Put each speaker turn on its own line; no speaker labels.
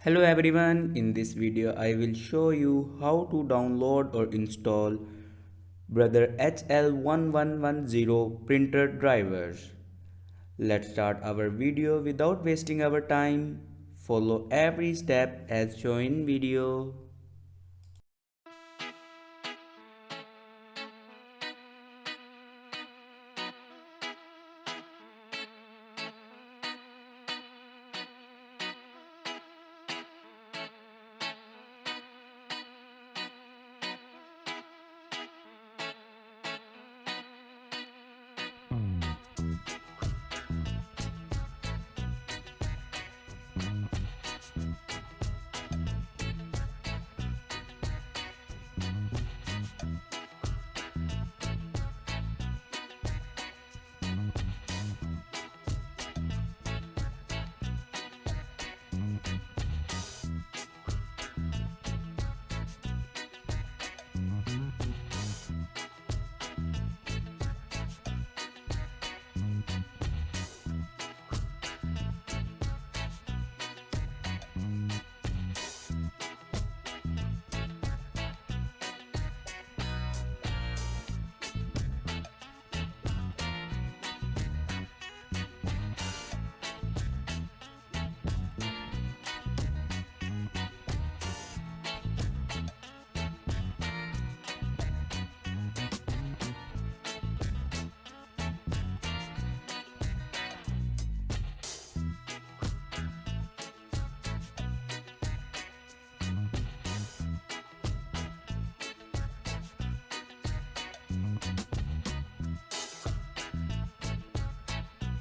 Hello everyone, in this video I will show you how to download or install Brother HL1110 printer drivers. Let's start our video without wasting our time. Follow every step as shown in video.